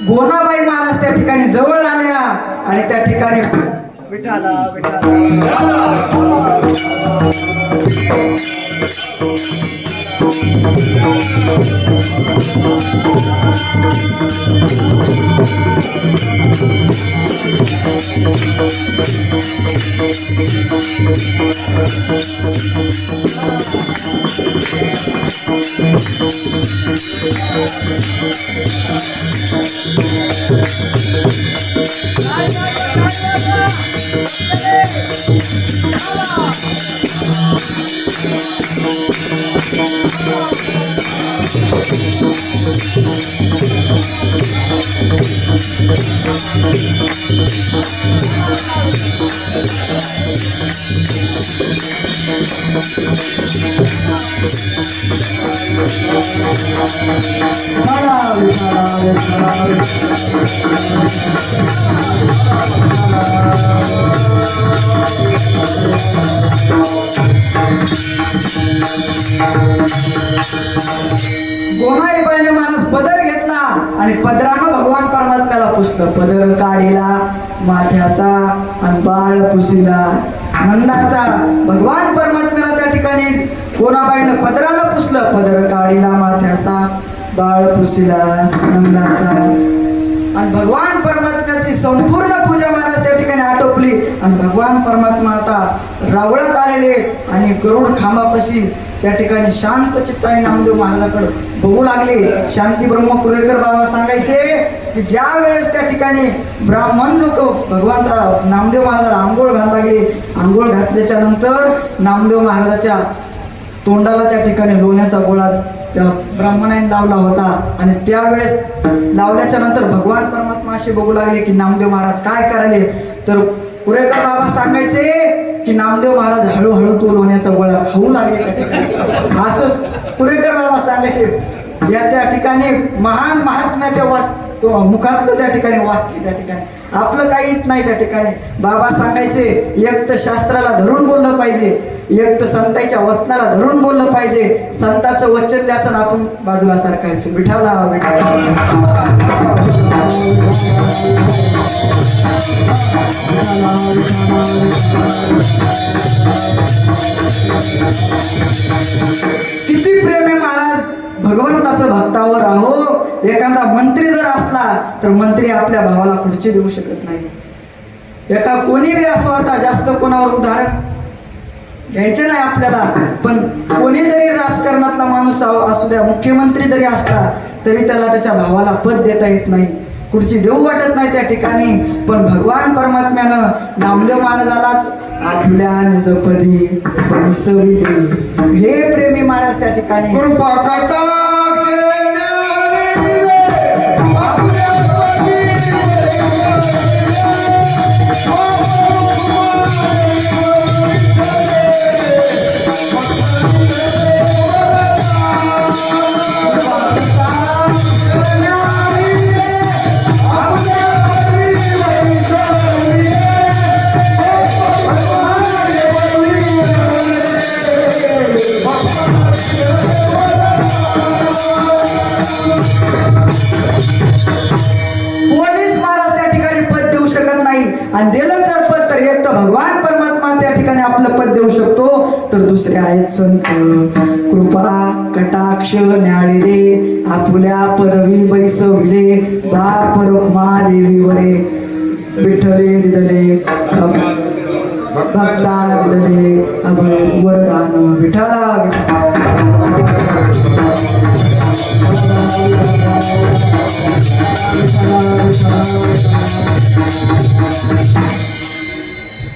गोनाबाई महाराज त्या ठिकाणी जवळ आल्या आणि त्या ठिकाणी विठाला गोनाबाईने महाराज पदर घेतला आणि पदरानं भगवान परमात्म्याला पुसलं. पदर काढिला माथ्याचा आणि बाळ पुसिला नंदाचा. भगवान परमात्म्याला त्या ठिकाणी गोनाबाईनं पदरानं पुसलं. पदर काढिला माथ्याचा, बाळ पुसिला नंदाचा. आणि भगवान परमात्म्याची संपूर्ण पूजा महाराज त्या ठिकाणी आटोपली. आणि भगवान परमात्मा आता रावळात आलेले आणि गरुड खांबापाशी त्या ठिकाणी शांत चित्ताने नामदेव महाराजाकडे बघू लागले. शांती ब्रह्म कुरेकर बाबा सांगायचे की ज्या वेळेस त्या ठिकाणी ब्राह्मण लोक भगवंता नामदेव महाराजाला आंघोळ घालायला लागले. आंघोळ घातल्याच्या नंतर नामदेव महाराजाच्या तोंडाला त्या ठिकाणी लोण्याचा गोळा त्या ब्राह्मणाने लावला होता. आणि त्यावेळेस लावल्याच्या नंतर भगवान परमात्मा असे बघू लागले की नामदेव महाराज काय करायले. तर कुरेकर बाबा सांगायचे की नामदेव महाराज हळूहळू तो लोण्याचा गोळा खाऊ लागले त्या ठिकाणी. असंच कुरेकर बाबा सांगायचे. या त्या ठिकाणी महान महात्म्याच्या तो मुखातलं त्या ठिकाणी वाक्य त्या ठिकाणी आपलं काहीच नाही त्या ठिकाणी. बाबा सांगायचे एक तर शास्त्राला धरून बोललं पाहिजे, एक तर संतांच्या वचनाला धरून बोललं पाहिजे. संतांचं वचन द्याचं ना आपण बाजूला सारखायचं. विठाला किती प्रेम आहे महाराज भगवंताचं भक्तावर. अहो एखादा मंत्री जर असला तर मंत्री आपल्या भावाला पुढचे देऊ शकत नाही. एका कोणी बी असो, आता जास्त कोणावर उदाहरण घ्यायचं नाही आपल्याला, पण कोणी जरी राजकारणातला माणूस असू द्या, मुख्यमंत्री जरी असला तरी त्याला त्याच्या भावाला पद देता येत नाही, कुठची देऊ वाटत नाही त्या ठिकाणी. पण भगवान परमात्म्यानं नामदेव महाराजालाच आपल्या निजपदी बैसविले. हे प्रेमी महाराज त्या ठिकाणी कृपा कटाक्षे परमात्मा त्या ठिकाणी आपलं पद देऊ शकतो, तर दुसरे आहेत संत. कृपा कटाक्ष न्याळिले आपुल्या परवी बैसविले, बाप रुक्मा देवी वरे विठ्ठले दिदले भक्ता दिदले अभय वरदान विठ्ठला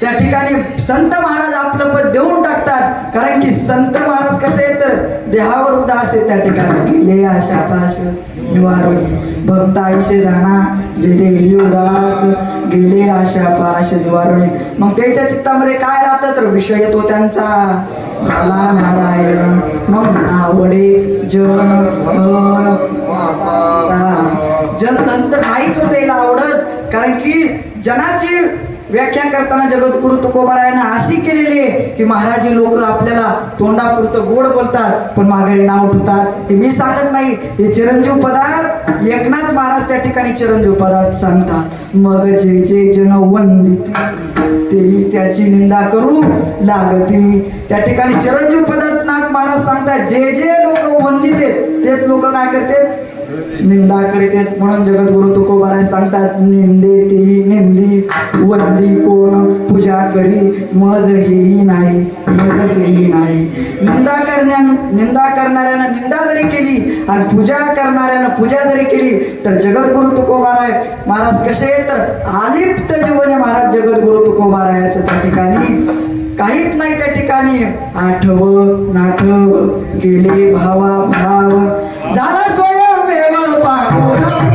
त्या ठिकाणी संत महाराज आपलं पद देऊन टाकतात. कारण की संत महाराज कसे आहेत तर देहावर उदास आहे. त्या ठिकाणी गेले आशा पाश निवारणी भक्त आईशे जाणा जे देही उदास, गेले आशा पाश निवारणी. मग त्याच्या चित्तामध्ये काय राहतं तर विषय येतो त्यांचा झाला नारायण. मग नावडे जन धन जनधन तर नाहीच होते याला आवडत. कारण की जनाची व्याख्या करताना जगद्गुरु तुकोबारायानं अशी केलेली आहे की महाराज लोक आपल्याला तोंडापुरतं गोड बोलतात पण माघारी नाव ठेवतात. हे मी सांगत नाही, हे चिरंजीव पदार्थ एकनाथ महाराज त्या ठिकाणी चिरंजीव पदार्थ सांगतात. मग जे जे जन वंदिती तेही त्याची निंदा करू लागती. त्या ठिकाणी चिरंजीव पदार्थ नाथ महाराज सांगतात जे जे लोक वंदित आहेत तेच लोक काय करतात निंदा करीत आहेत. म्हणून जगद्गुरु तुकोबाराय सांगतात निंदे तेही निंदी वंदी कोण पूजा करी मज हेही नाही मज तेही नाही. निंदा करणाऱ्यानं निंदा जरी केली आणि पूजा करणाऱ्यानं पूजा जरी केली तर जगद्गुरु तुकोबाराय महाराज कसे तर आलिप्त जीवन महाराज जगद्गुरु तुकोबारायाचं त्या ठिकाणी काहीच नाही. त्या ठिकाणी आठव नाठव गेले भावा भाव झाला स्वयंमेव पांडुरंग.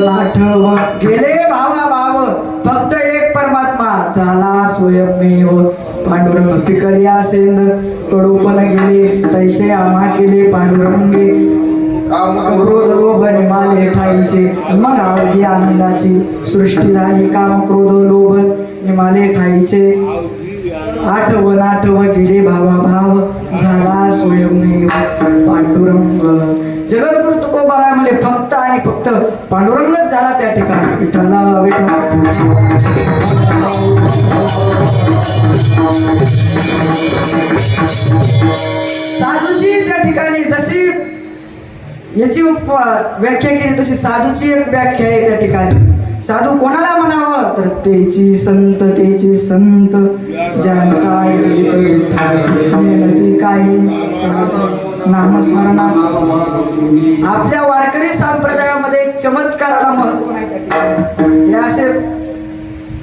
आठव गेले भावा भाव फक्त एक परमात्मा झाला स्वयंमेव पांडुरंग. पिकल्या सेंद कडूपण गेले तैसे आम्हा केले पांडुरंगे. क्रोध लोभ निमाले ठाईचे मग अवघी आनंदाची सृष्टी झाली. काम क्रोध लोभ निमाले ठाईचे आठव गेले भावा भाव झाला स्वयंमेव पांडुरंग. जगद्गुरु तुकोबारामध्ये फक्त आणि फक्त पांडुरंगच झाला त्या ठिकाणी. विठ्ठला विठ्ठला साधूची त्या ठिकाणी जशी याची व्याख्या केली तशी साधूची एक व्याख्या आहे त्या ठिकाणी. साधू कोणाला म्हणावं तर तेची संत ज्यांचा मेहनती काही नामस्मरणा. आपल्या वारकरी संप्रदायामध्ये चमत्काराला महत्व नाही त्या ठिकाणी. हे असे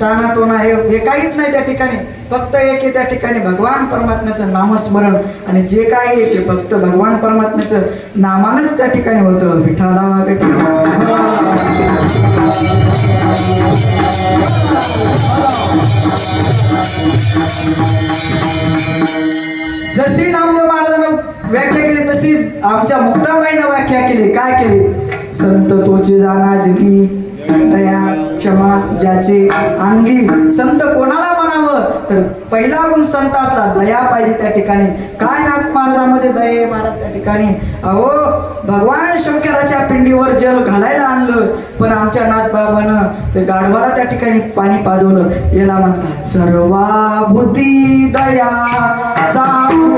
टाणाटोणा हे काहीच नाही त्या ठिकाणी. फक्त एक आहे त्या ठिकाणी भगवान परमात्म्याचं नामस्मरण आणि जे काय आहे ते फक्त भगवान परमात्म्याचं नामानच त्या ठिकाणी होतं. विठ्ठला विठ्ठला जशी नामदेव महाराजांना व्याख्या केली तशीच आमच्या मुक्ताबाईनं व्याख्या केली. काय केली संत तोचे जाना जगी दया क्षमा ज्याचे अंगी. संत कोणाला म्हणावं तर पहिला गुण संत असला दया पाहिजे त्या ठिकाणी. काय नाथ महाराजांमध्ये दया महाराज त्या ठिकाणी. अहो भगवान शंकराच्या पिंडीवर जल घालायला आणलं पण आमच्या नाथ बाबानं ते गाढवाला त्या ठिकाणी पाणी पाजवलं. याला म्हणतात सर्वाभूती दया साधू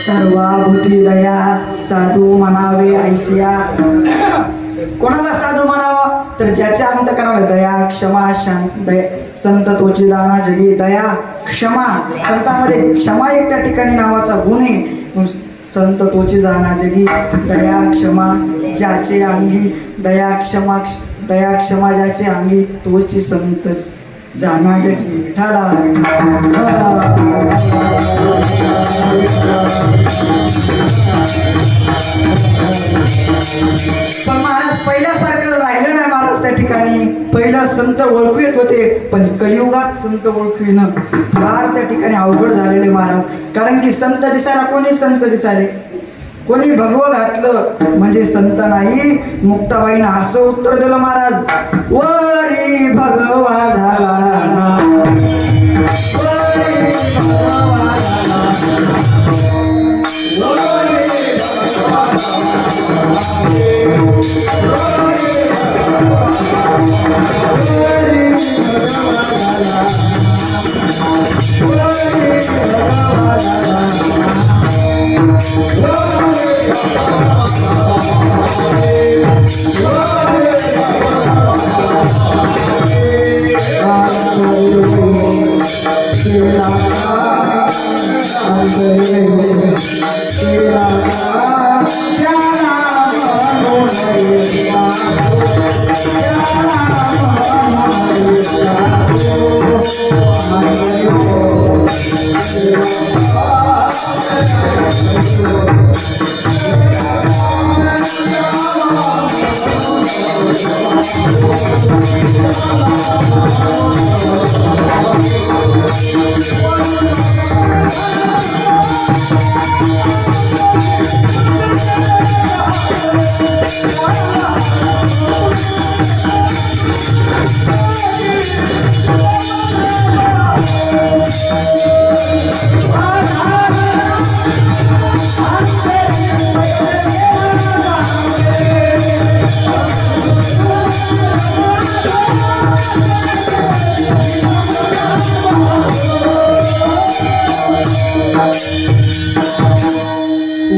सर्वाभूती दया साधू म्हणावे ऐशिया. कोणाला साधू म्हणावा तर ज्याच्या अंतकरणाला दया क्षमा शांत संत तोची दाना जगी दया क्षमा. संतांमध्ये क्षमा एक त्या ठिकाणी नावाचा गुण आहे. संत तोची जाना जगी दया क्षमा ज्याचे अंगी दया क्षमा ज्याचे अंगी तोची संत जाना जगी विठाला पण महाराज पहिल्यासारखं राहिलं नाही. महाराज त्या ठिकाणी पहिलं संत ओळखू येत होते पण कलियुगात संत ओळखू येणं फार त्या ठिकाणी अवघड झालेले महाराज. कारण की संत दिसायला कोणी संत दिसायले कोणी भगवं घातलं म्हणजे संत नाही. मुक्ताबाईनं असं उत्तर दिलं महाराज, वरी भगवा झाला ना, वरी भगवा झाला, वरी भगवा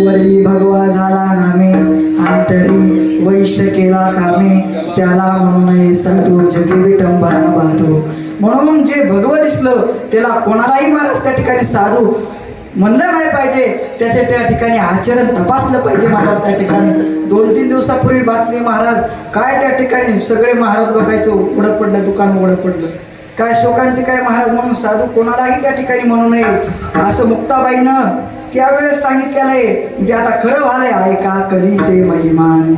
वरी भगवा झाला नामे अंतरी वैश्य केला कामे त्याला म्हणून संतो जगी विटंबना बाधो. म्हणून जे भगवं दिसलं त्याला कोणालाही महाराज त्या ठिकाणी साधू म्हणलं नाही पाहिजे. त्याच्या त्या ठिकाणी आचरण तपासलं पाहिजे महाराज. त्या ठिकाणी 2-3 दिवसापूर्वी बातमी महाराज काय त्या ठिकाणी सगळे महाराज बघायचं उघडं पडलं दुकान उघडं पडलं काय शोकांती काय महाराज म्हणून साधू कोणालाही त्या ठिकाणी म्हणू नये असं मुक्ताबाईनं त्यावेळेस सांगितलेलं आहे. ते आता खरं झालंय ऐका कलीचे महिमान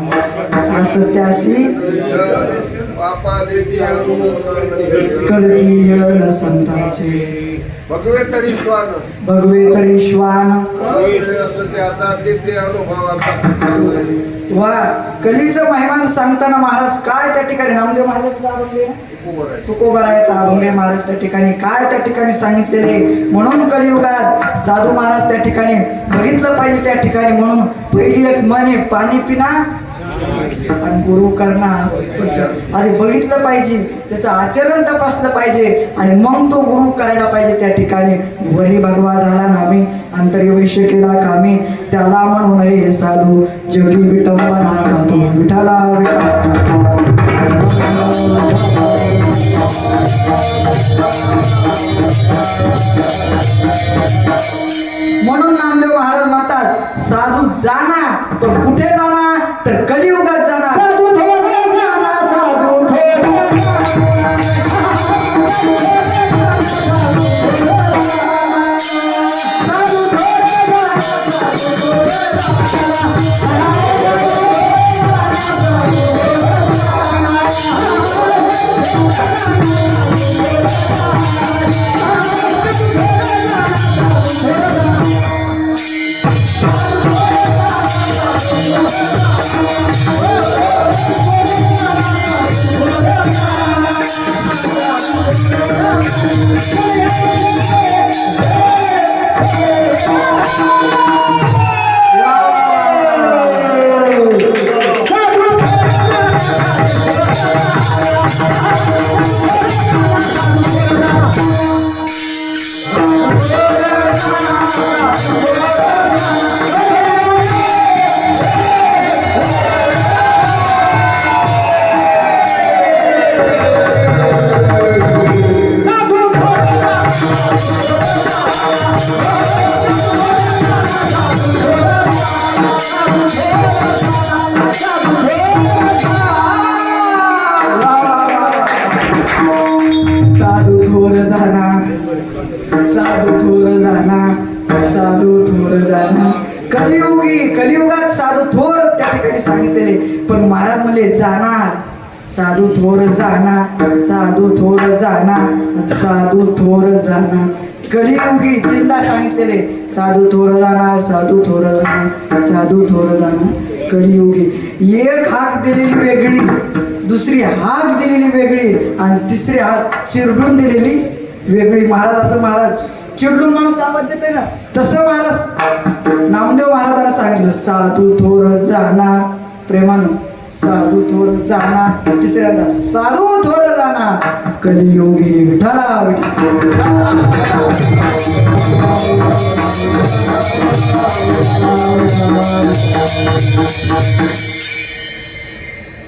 असं त्याशी कळती येळण संतांचे भगवे तरी श्वान भगवे तरी श्वान आता ते अनुभवाचा वा कलीचं महिमान सांगताना महाराज काय त्या ठिकाणी नामदेव महाराज तुकोबरायाचा अभंग आहे महाराज. त्या ठिकाणी काय त्या ठिकाणी सांगितलेले म्हणून कलियुगात साधू महाराज त्या ठिकाणी बघितलं पाहिजे. त्या ठिकाणी म्हणून पहिली एक म्हणे पाणी पिना आणि गुरु करना आधी बघितलं पाहिजे त्याचं आचरण तपासलं पाहिजे आणि मग तो गुरु करायला पाहिजे. त्या ठिकाणी वरी भगवा झाला नामे अंतरी वैश्य केला कामे त्याला म्हणून हे साधू जगी विटंबना बाधो विठाला म्हणून नामदेव महाराज म्हणतात साधू जाना पण कुठे जाणार तर कलियुगात जाणार. साधू थोडे जाणार साधू थोडे साधू थोडे साधू थोर जाना. कलियुगात साधू थोर त्या ठिकाणी सांगितलेले, पण महाराज म्हणले जाना साधू थोर जाना, साधू थोर जाना, साधू थोर जाना. कलियुगी तीनदा सांगितलेले, साधू थोर जाना, साधू थोर जाना, साधू थोर जाना. कलियुगी एक हाक दिलेली वेगळी, दुसरी हाक दिलेली वेगळी, आणि तिसरी हाक चिरडून दिलेली वेगळी. महाराज चिडून माणूस आवाज देते ना, तसं महाराज नामदेव महाराजांना सांगितलं, साधू थोर जाना, प्रेमानं साधू थोर जाना. तिसऱ्यांदा साधू थोर जाना, कलियुगी विठाला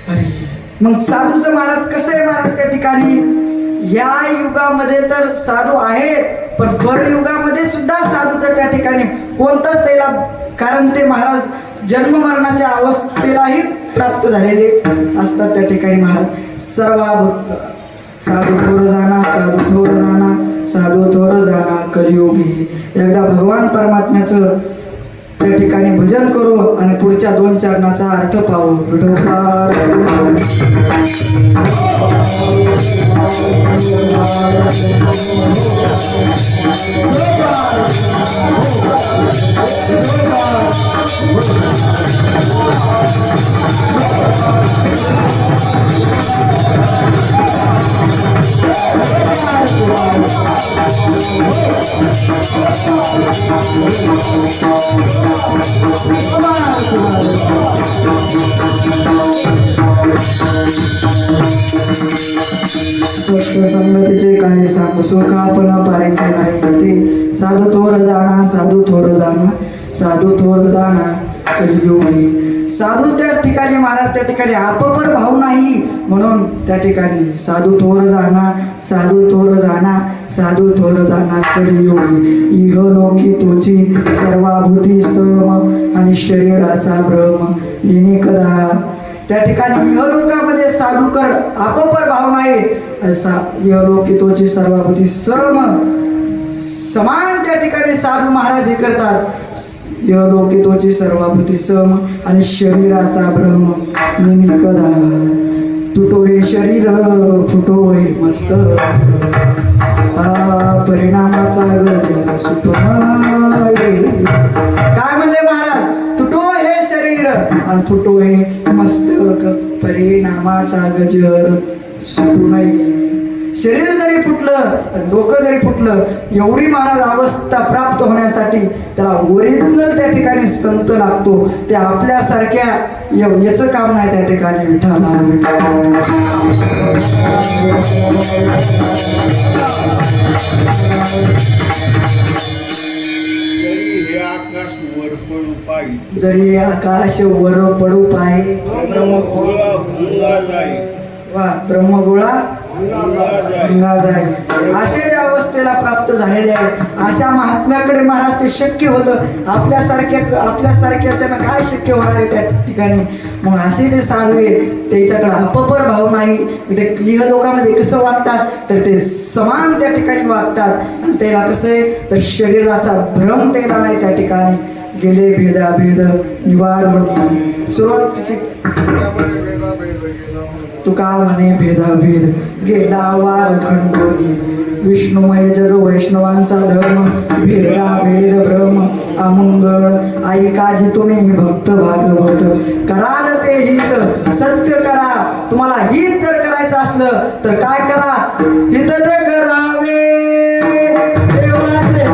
अरे मग साधूचं महाराज कसं आहे महाराज त्या ठिकाणी? या युगामध्ये तर साधू आहेत, पण पर युगामध्ये सुद्धा साधूचं त्या ठिकाणी कोणताच त्याला, कारण ते महाराज जन्म मरणाच्या अवस्थेलाही प्राप्त झालेले असतात त्या ठिकाणी. महाराज सर्वाभूत साधू थोर जाना, साधू थोर जाना, साधू थोर जाना, कलियुगी. एकदा भगवान परमात्म्याचं त्या ठिकाणी भजन करू आणि पुढच्या 2 चरणाचा अर्थ पाहू. विठोबा संगतीचे काही सांगू सुख आपण पारिखे नाही ते. साधू थोर जाना, साधू थोर जाना, साधू थोर जाना, कलियुगी. साधू त्या ठिकाणी महाराज त्या ठिकाणी आपपर भाव नाही, म्हणून त्या ठिकाणी साधू थोर जाना, साधू थोर जाना, साधू थोर जाना, कलियुगी. इह लोकी तोची सर्वाभूती सम आणि शरीराचा भ्रम लिनी कदा. त्या ठिकाणी इहलोकामध्ये साधूकड आपपर भाव नाही, इहलोकी तोची सर्वाभूती समान त्या ठिकाणी साधू महाराज हे करतात. इहलोकी तोची सर्वाभूती सम आणि शरीराचा भ्रम निनी कदा. तुटोय शरीर फुटोय मस्तक, परिणामाचा गजर सुटो नये. काय म्हणले महाराज? तुटो हे शरीर आणि फुटो हे मस्तक, परिणामाचा गजर सुटू नये. शरीर जरी फुटलं, डोकं जरी फुटलं, एवढी महाराज अवस्था प्राप्त होण्यासाठी त्याला ओरिजिनल त्या ठिकाणी संत लागतो. ते आपल्यासारख्या याचं काम नाही त्या ठिकाणी. विठाला जरी आकाश वर पडू पाहे, ब्रह्मगोळा गंगा जाई. असे ज्या अवस्थेला प्राप्त झालेले आहे, अशा महात्म्याकडे महाराज ते शक्य होतं. आपल्यासारख्याच्या काय शक्य होणार आहे त्या ठिकाणी? मग असे जे साधू आहेत त्याच्याकडे अपपर भाव नाही. ते इह लोकांमध्ये कसं वागतात तर ते समान त्या ठिकाणी वागतात. आणि त्याला कसं आहे तर शरीराचा भ्रम त्याला नाही त्या ठिकाणी. गेले भेदाभेद निवारवणी. सुरुवात तिची तुका म्हणे भेदाभेद गेला वाद खंडोनी. विष्णुमय जग वैष्णवांचा धर्म भेदाभेद भ्रम अमंगळ. आई काजी तुम्ही भक्त भागवत कराल ते हित सत्य करा. तुम्हाला हित जर करायचं असलं तर काय करा? हित ते करावे देवाचे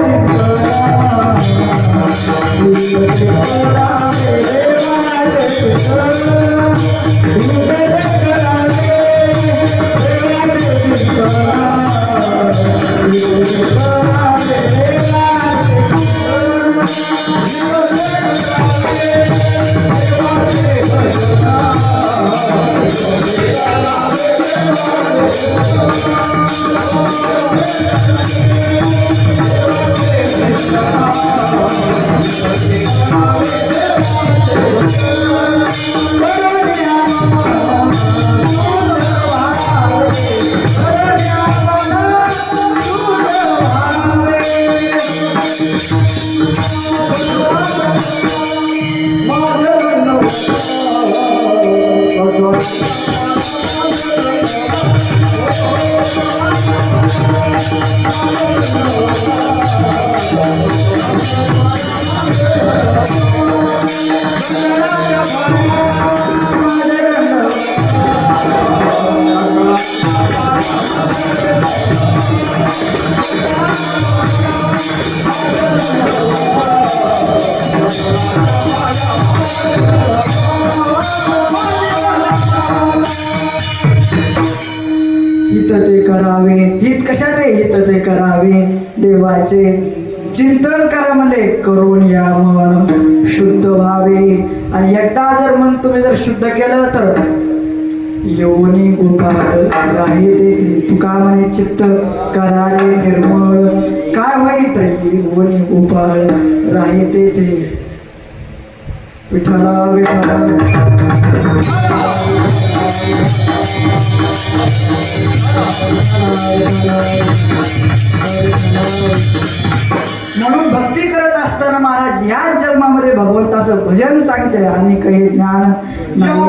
हित ते करावे, हित कशात आहे? हित ते करावे देवाचे चिंतन करा मले करून या मन शुद्ध व्हावे. आणि एकदा जर मन तुम्ही जर शुद्ध केलं तर योनी गोपाळ राहे ते तुका म्हणे चित्त करारे निर्मळ. काय वाईट रे योनी गोपाळ राहे ते विठाला विठाला. म्हणून भक्ती करत असताना महाराज या जन्मामध्ये भगवंताचं भजन सांगितले आणि काही ज्ञान नाही.